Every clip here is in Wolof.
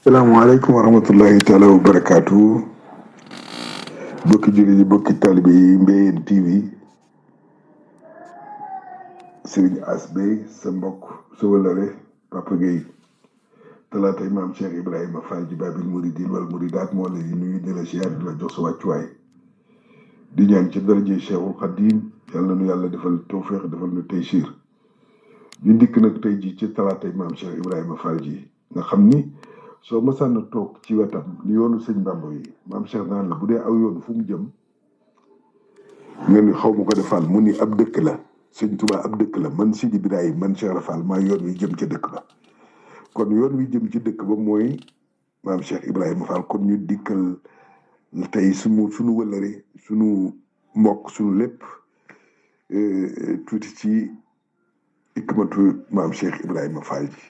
salaamaaleykum wa rahmatullahi taala wa barakaatu bokki jullit yi bokki talibe yi Mbéyeen TV Serigne As Bey sa mbokk sa wëlale Papa Gueye talaatay maam Cheikh Ibrahima Fall ji Babil Mouridine wal Mouridaat moo la nuyu di la ziar di la jox sa wàccuwaay di ñaan ci daraje Cheikhul Khadim yàlla nu yàlla defal tawfeex defal nu taysiir ñu ndikk nag tey ji ci talaatay maam Cheikh Ibrahima Fall ji nga xam ni soo masaan a toog ci wetam ni yoonu sëñ Bamba yi maam Cheikh naan la bu dee aw yoonu fu mu jëm nga ni xaw ma ko defal mu ni ab dëkk la sëñ Tuubaa ab dëkk la man Sidi Ibrahima man Cheikh Rafal maa yoon wi jëm ca dëkk ba kon yoon wi jëm ci dëkk ba mooy maam Cheikh Ibrahima Fall kon ñu dikkal tey sunu wëllëre sunu mbokk sunu lépp tuuti ci ikmatu maam Cheikh Ibrahima Fall ji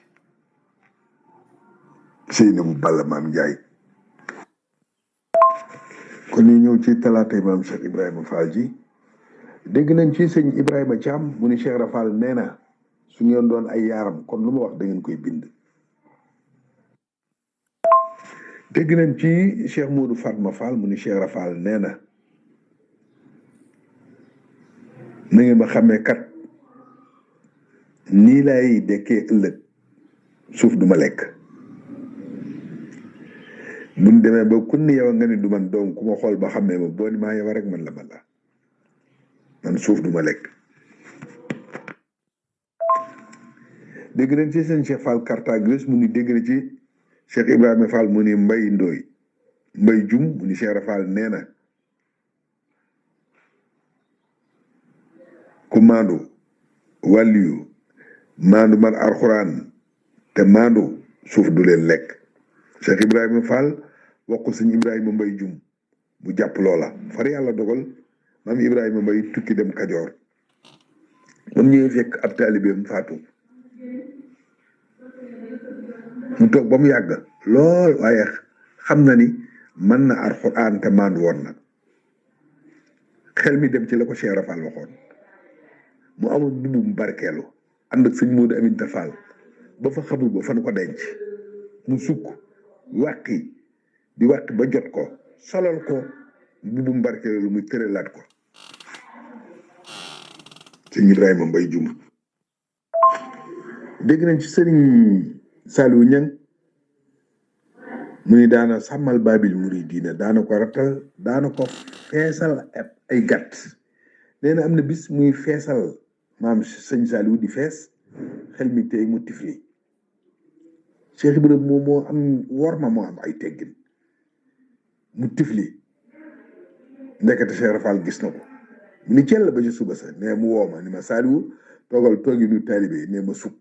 Seynabou Balla maam Ndiaye kon ñu ñëw ci talaatay maam Cheikh Ibrahima Fall ji dégg nañ ci sëñ Ibrahima Thiam mu ni Cheikh Rafal nee na su ngeen doon ay yaaram kon lu ma wax da ngeen koy bind. dégg nañ ci Cheikh Modou Fatma Fall mu ni Cheikh Rafal nee na ngeen ma xàmmee kat nii lay dekkee ëllëg suuf du ma lekk. buñ demee ba ku ni yow nga ni du man doom ku ma xool ba xamee ma boo ni maa yow rek man la man suuf du ma lekk. dégg nañ ci seen Cheikh Fall Cartagres mu ni dégg na ci Cheikh Ibrahima Fall mu ni Mbay Ndooy Mbay Jum mu ni Cheikh Fall nee na ku maandu wàlliyu maandu man alxuraan te maandu suuf du leen lekk. Cheikh Ibrahima Fall wax ko sëñ Ibrahima Mbay Jum mu jàpp loola far yàlla dogal maam Ibrahima Mbay tukki dem Kajoor moom ñëwee fekk ab taalibeem faatu mu toog ba mu yàgg lool waaye xam na ni mën na alxuraan te maandu woon na xel mi dem ci la ko Cheikh Rafal waxoon mu amul mbubbum barkeelu ànd ak sëñ Moodu Aminta Fall ba fa xamul ba fan ko denc mu sukk wàqi di wàqi ba jot ko solal ko mbubbum barkeelu lu muy tëralaat ko sëñ Ibrahima Mbay Jum dégg nañ ci sëriñ Saliou Ñang mu ni daana sàmmal Babil Mouridina daana ko ratal daana ko feesal ay gàtt nee na am na bis muy feesal maam sëñ Saliou di fees xel mi tey mu tifli Cheikh Ibrahima moom moo am worma moo am ay teggin mu tifli ndekete Cheikh Rafal gis na ko mu ni cell ba ci suba sa ne mu wooma ni ma Saliou toogal toogi nu taalibe ne ma sukk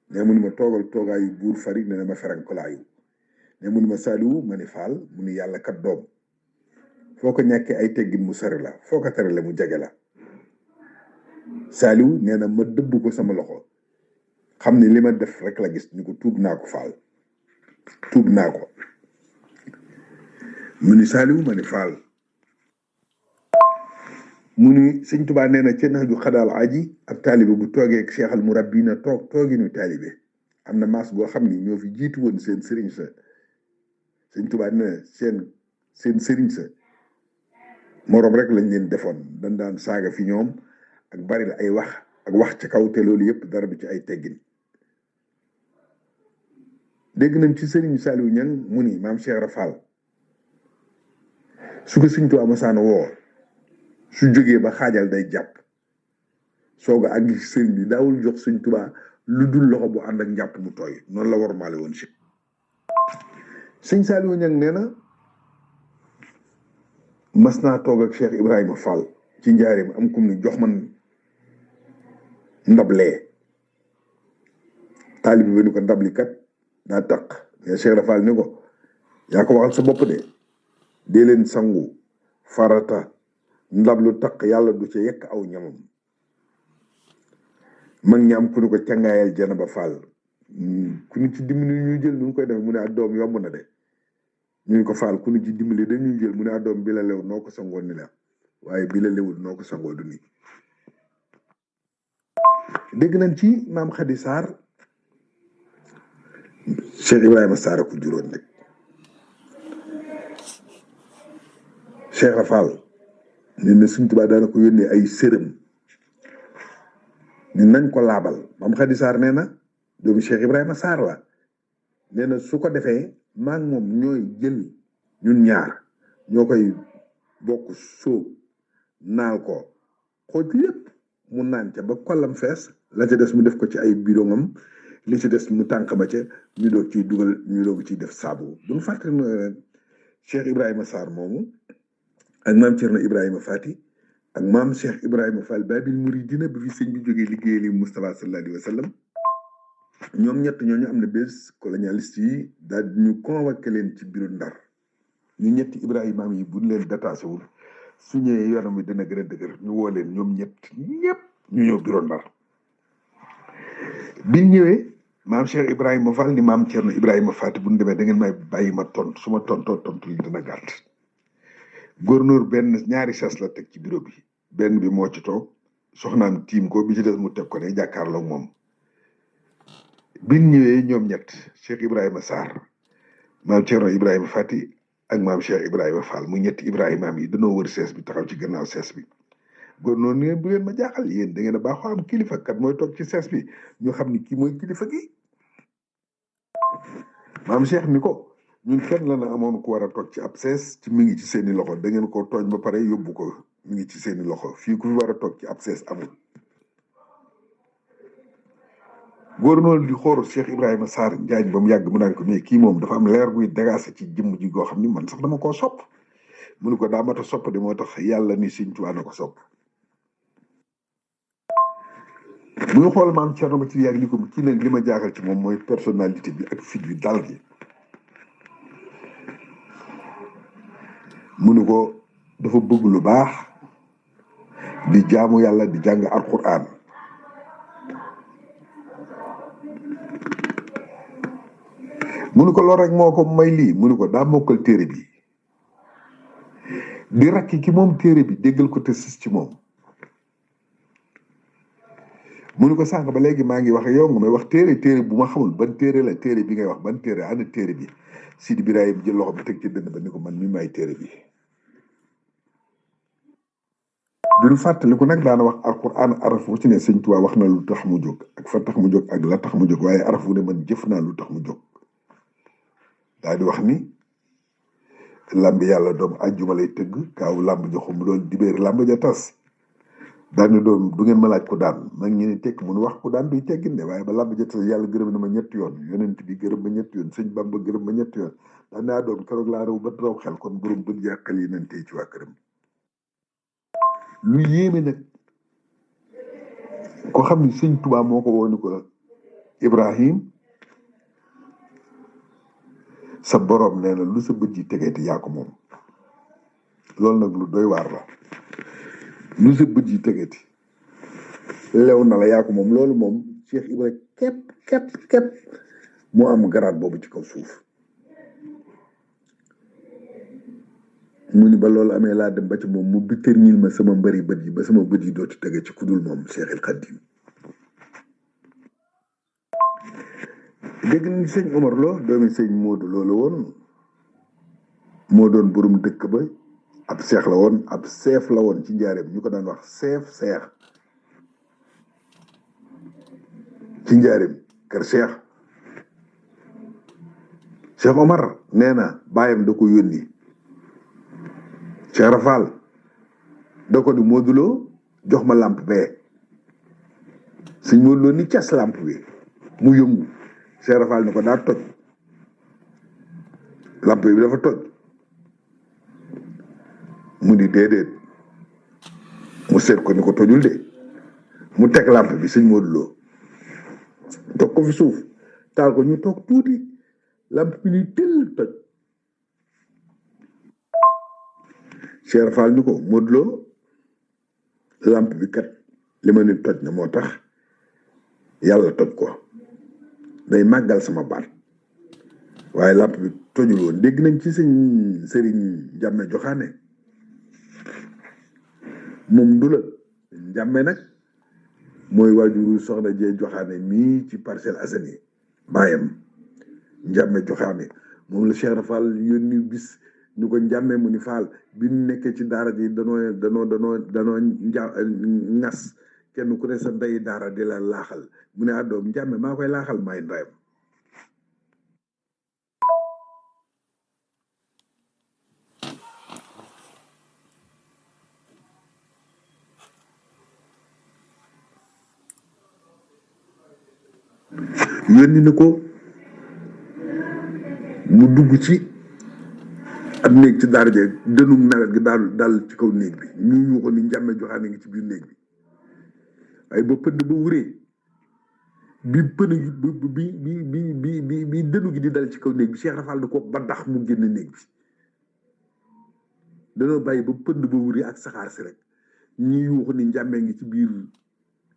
ne mu ni ma toogal toogaayu buur fari ne ma ferankolaayu ne mu ni ma Saliou ma ni Fall mu ni yàlla kat doom foo ko ñàkkee ay teggin mu sori la foo ko terale mu jege la Saliou nee na ma dëbb ko sama loxo xam ni li ma def rek la gis ni ko tuub naa ko Fall tuub naa ko mu ni Saliou ma ni Fall mu ni sëñ Tuubaa nee na ca nax ju xadaal aji ab taalibe bu toogee ak Cheikh al Murabbina toog tooginu taalibe am na maas boo xam ni ñoo fi jiitu woon seen sëriñ sa sëñ Tuubaa nee na seen sëriñ sa moroom rek lañ leen defoon dañ daan saaga fi ñoom ak bari la ay wax ak wax ci kaw te loolu yëpp dara bi ci ay teggin dégg nañ ci sëriñ Saliou Ñang mu ni maam Cheikh Rafal su ko sëñ Tuubaa masaana woo su jógee ba xaajal day jàpp soog a àgg ci sëriñ bi daawul jox sëñ Tuubaa lu dul loxo bu ànd ak njàpp mu tooy noonu la war maale woon si sëñ Saliou Ñang nee na mas naa toog ak Cheikh Ibrahima Fall ci njaareem am kum ni jox man ndablee taalibi bi ni ko ndabli kat daa taq mais Cheikh Rafal ni ko yaa ko waxal sa bopp de dee leen sangu farata ndab lu taq yàlla du ca yekk aw ñamam mag ñi am ku ni ko cangaayal Janaba Fall ku ñu ci dimbali ñu jël ñu koy def mu ne doom yomb na de ñu ko faal ku ñu ci dimbali dañuy jël mu ne doom bi la lew noo ko sangoon ni la waaye bi la lewul noo ko sangoo du nii dégg nañ ci maam Khady Sarr Cheikh Ibrahima Sarr ko juróon rek Cheikh Rafal ne na Sëñ Tuubaa daana ko yónnee ay sërëm ni nañ ko laabal maam Khady Sarr nee na doomu Cheikh Ibrahima Sarr la nee na su ko defee maa ngi moom ñooy jël ñun ñaar ñoo koy bokk sóob naal ko xooj lépp mu naan ca ba kollam fees la ca des mu def ko ci ay bidongam li ci des mu tànk ba ca ñu doog ciy dugal ñu doog ciy def saabu bu ñu fàttali ne Cheikh Ibrahima Sarr moomu ak maam Thierno Ibrahima Fati ak maam Cheikh Ibrahima Fall Babil Mouridina bi fi sëñ bi jógee liggéey li Moustapha sallallahu alayhi wa sallam ñoom ñett ñooñu am na bés colonialiste yi daal di ñu convoqué leen ci biiru Ndar ñu ñetti Ibrahima yi buñ leen détaché wul su ñëwee yoonam wi dina gën a dëgër ñu woo leen ñoom ñett ñëpp ñu ñëw biiru Ndar biñ ñëwee maam Cheikh Ibrahima Fall ni maam Thierno Ibrahima Fati bu ñu demee da ngeen may bàyyi ma tontu su ma tontoo tontu li dina gàtt gouverneur benn ñaari sas la teg ci bureau bi benn bi moo ci toog soxnaam tiim ko bi ci des mu teg ko ne jàkkaarloo moom biñ ñëwee ñoom ñett Cheikh Ibrahima Sarr maam Thierno Ibrahima Fati ak maam Cheikh Ibrahima Fall mu ñetti Ibrahima yi dañoo wër sees bi taxaw ci gannaaw sees bi gouverneur ni bu leen ma jaaxal yéen da ngeen a baaxoo am kilifa kat mooy toog ci sees bi ñu xam ni kii mooy kilifa gi maam Cheikh ni ko ñun kenn la na amoon ku war a toog ci ab sees ci mi ngi ci seeni loxo da ngeen ko tooñ ba pare yóbbu ko mi ngi ci seeni loxo fii ku fi war a toog ci ab sees amul gouverneur di xool Cheikh Ibrahima Sarr Njaañ ba mu yàgg mu naan ko mais kii moom dafa am leer buy dagaase ci jëmm ji goo xam ni man sax dama koo sopp mu ni ko daa mat a sopp de moo tax yàlla ni Sëñ Tuubaa na ko sopp bu ñu xool maam Thierno ba ci yàgg ni ko kii nag li ma jaaxal ci moom mooy personnalité bi ak fit bi dal gi mu ni ko dafa bëgg lu baax di jaamu yàlla di jàng alquran mu ni ko lool rek moo ko may lii mu ni ko daa mokkal téere bi di rakki ki moom téere bi déggal ko te sis ci moom mu ni ko sànq ba léegi maa ngi wax yow nga may wax téere bu ma xamul ban téere la téere bi ngay wax ban téere ana téere bi Sidi Birahim jël loxo bi teg ci dënn ba ni ko man mi may téere bi duñu fàttaliku nag daana wax alquran araf wu ci ne Sëñ Tuubaa wax na lu tax mu jóg ak fa tax mu jóg ak la tax mu jóg waaye araf wu ne man jëf naa lu tax mu jóg daal di wax ni lamb yàlla doom àjjuma lay tëgg kaaw lamb joxum loolu dibéer lamb ja tas daal ni doom du ngeen ma laaj ko daan mag ñi ne tekk mun wax ko daan duy teggin de waaye ba lamb ja tas yàlla gërëm na ma ñetti yoon yonent bi gërëm ma ñetti yoon sëñ Bamba gërëm ma ñetti yoon daan naa doom keroog laa raw ba raw xel kon borom bën yàqal yi nañ tey ci waa këram lu yéeme nag ko xam ni Sëñ Tuubaa moo ko wooni ko Ibrahim sa borom nee na lu sa bët yi tegeeti yaa ko moom loolu nag lu doy waar la lu sa bët yi tegeeti lew na la yaa ko moom loolu moom Cheikh Ibrahima képp moo am garaat boobu ci kaw suuf mu ni ba loolu amee laa dem ba ci moom mu bitërñil ma sama mbëri bët yi ba sama bët yi dootu tege ci kudul moom Cheikh El Khadim dégg nañ sëñ Omar Lo doomi sëñ Modou Lo la woon moo doon borom dëkk ba ab seex la woon ab seef la woon ci njaareem ñu ko daan wax seef seex ci njaareem kër Cheikh Omar nee na baayam da ko yónni Cheikh Rafal da ko ni Modou Lo jox ma lampe bee sëñ Modou Lo ni cas lampe bi mu yëngu Cheikh Rafal ni ko daa toj lampe bi dafa toj mu di déedéet mu seet ko ni ko tojul de mu teg lampe bi sëñ Modou Lo toog ko fi suuf taal ko ñu toog tuuti lampe bi ni tëll toj Cheikh Fall ni ko Modou Lo lampe bi kat li ma ni toj na moo tax yàlla toj ko day màggal sama baat waaye làmp bi tojul woon. dégg nañ ci sëriñ Njàmme Joxaane moom du la Njàmme nag mooy waajuru soxna Jee Joxaane mii ci Parcelles Assainies baayam Njàmme Joxaane moom la Cheikh Rafal yónni bis ñu ko Njàmme mu ni Faal bi ñu nekkee ci daara ji danoo ngas kenn ku ne sa ndey daara di la laaxal mu ne doom Njàmme maa koy laaxal maay ndeyam. yónni na ko mu dugg ci ab néeg ci daara je dënum nawet gi daal ci kaw néeg bi ñu ko ni Njàmme Joxaane ngi ci biir néeg bi waaye ba pënd ba wuree bi pënd bi dënu gi di dal ci kaw néeg bi Cheikh Rafal da ko ba dax mu génn néeg bi danoo bàyyi ba pënd ba wuree ak saxaar si rek ñu yuuxu ni Njàmme ngi ci biir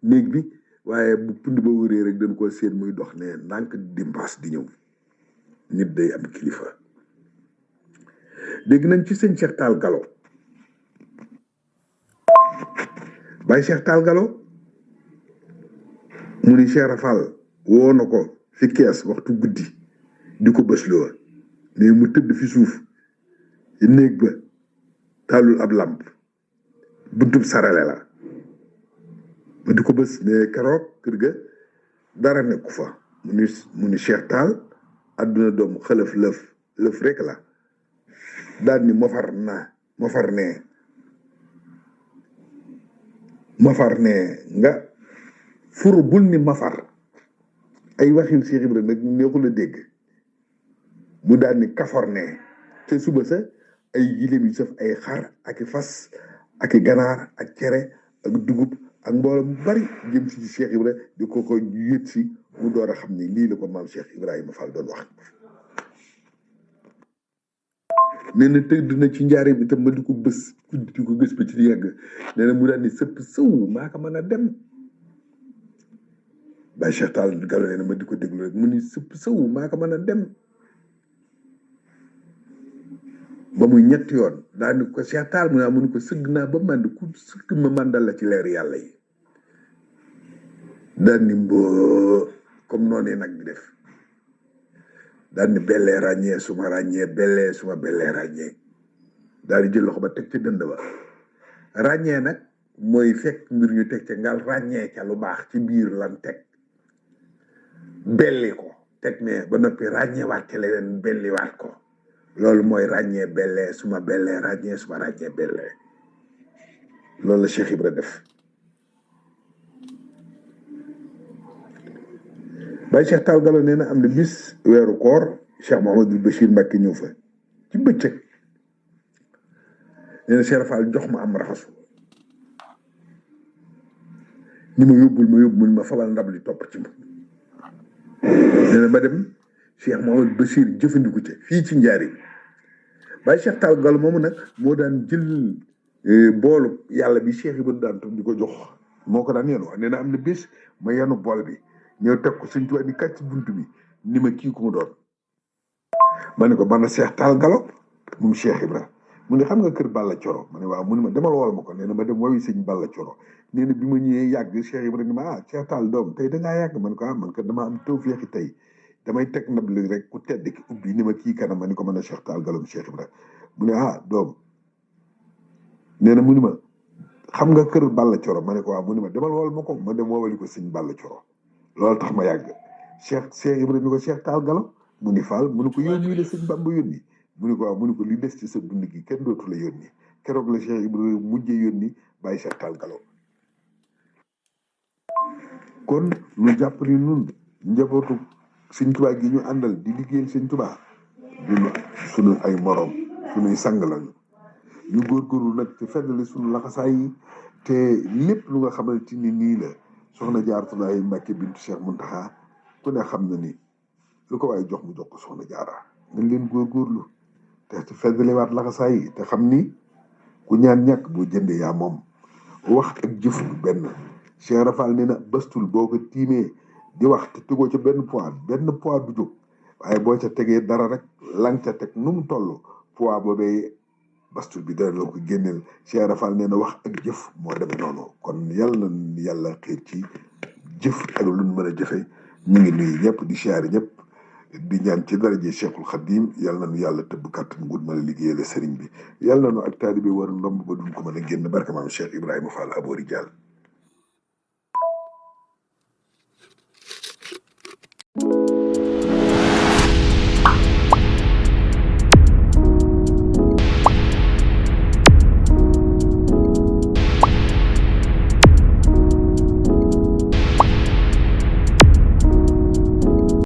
néeg bi waaye bu pënd ba wuree rek dañ ko seen muy dox ne ndànk dimbaas di ñëw. nit day am kilifa. dégg nañ ci sëñ Cheikh Tall Galo Baye Cheikh Tall Galo mu ni Cheikh Rafal woo na ko fi kees waxtu guddi di ko bësloo ne mu tëdd fi suuf néeg ba taalul ab làmp buntub sarale la ma di ko bës ne keroog kër ga dara nekku fa mu ni Cheikh Tall àdduna doom xëlëf lëf rek la daal ni mofar ne nga furu bul ni mafar ay waxin Cheikh Ibra nag neexul a dégg mu daal ni kafor ne te suba sa ay giléem yu saf ay xar ak i fas ak i ganaar ak cere ak dugub ak mbooloo mu bari jëm si Cheikh Ibra di ko yët si mu door a xam ni lii la ko maam Cheikh Ibrahima Fall doon wax. nee na tëdd na ci njaareem itam ma di ko bës di ko gës ba ci yàgg nee na mu daal ni sëpp sëw maa ko mën a dem. Baye Cheikh Tall Galo nee na ma di ko déglu rek mu ni sëpp sëw maa ko mën a dem. ba muy ñetti yoon daal ni ko Cheikh Tall mu ni ko sëgg naa ba mànd ku sëgg ma màndal la ci leer yàlla yi. daal ni mboo comme noonu nag di def daal ni bellee ràññee suma ràññee bellee suma bellee ràññee daal di jël loxo ba teg ci dënd ba ràññee nag mooy fekk mbir ñu teg ca ngal ràññee ca lu baax ci biir lan teg belli ko teg ne ba noppi ràññeewaat ca leneen belliwaat ko loolu mooy ràññee bellee suma bellee ràññee suma ràññee bellee loolu la Cheikh Ibra def. Baye Cheikh Tall Galo nee na am na bis weeru koor Cheikh Mouhamadou Bachir Mbacke ñëw fa ci bëccëg nee na Cheikh Rafal jox ma am raxasu ni ma yóbbul ma fabal ndab li topp ci ma nee na ma dem Cheikh Mouhamadou Bachir jëfandiku ca fii ci njaari Baye Cheikh Tall Galo moomu nag moo daan jël boolu yàlla bi Cheikh Ibra daan di ko jox moo ko daan yenu nee na am na bis ma yenu bool bi ñëw teg ko Sëñ Tuubaa ni kàcc buntu bi ni ma kii ku mu doon ma ne ko man na Cheikh Tall Galo moom Cheikh Ibra mu ne xam nga kër Balla Coro ma ne waaw mu ne ma demal wol ma ko nee na ma dem wowi sëñ Balla Coro nee na bi ma ñëwee yàgg Cheikh Ibra ni ma Cheikh Tall doom tey dangaa yàgg man ko man ko dama am tawfeexi tey damay teg ndab li rek ku tedd ki ubbi ni ma kii kanam ma ni ko mën a Cheikh Tall Galo Cheikh Ibra mu ne doom nee na mu ni ma xam nga kër Balla Coro ma ne ko waaw mu ni ma demal wol ma ko ma dem woowali ko sëñ Balla Coro loolu tax ma yàgg Cheikh Ibra ni ko Cheikh Tall Galo mu ni Fall mu ni ko yónni la sëñ Bamba yónni mu ni ko waaw mu ni ko li des ci sa dund gi kenn dootu la yónni keroog la Cheikh Ibra mujjee yónni Baye Cheikh Tall Galo kon lu jàpp ni nun njabootu Sëñ Tuubaa gi ñu àndal di liggéeyal Sëñ Tuubaa duñu sunu ay morom sunuy sang lañu ñu góorgóorlu nag te feddali sunu laxasaay yi te lépp lu nga xamante ni nii la soxna Jaaratulaahi Mbàkke bintu Cheikh Muntaxa ku ne xam na ni lu ko waaye jox mu jox ko soxna Jaara nañ leen góorgóorlu te feddaliwaat laxasaay yi te xam ni ku ñaan ñàkk boo jëndee yaa moom wax ak jëf bu benn Cheikh Rafal nee na bëstul boo ko tiimee di wax te tegoo ca benn poids du jóg waaye boo ca tegee dara rek lang ca teg nu mu toll poids boobee bastul bi dara la ko génneel. Cheikh Rafal nee na wax ak jëf moo demee noonu kon yàlla na yàlla xiir ci jëf ak lu ñu mën a jëfe ñu ngi nuyu ñëpp di siyaare ñëpp di ñaan ci daraje Cheikhul Khadim yàlla na nu yàlla tëbb kàttan gudd mën a liggéeyale sëriñ bi yàlla na nu ak taalibe war ndomb ba duñ ko mën a génn barke maam Cheikh Ibrahima Fall Aboori Diall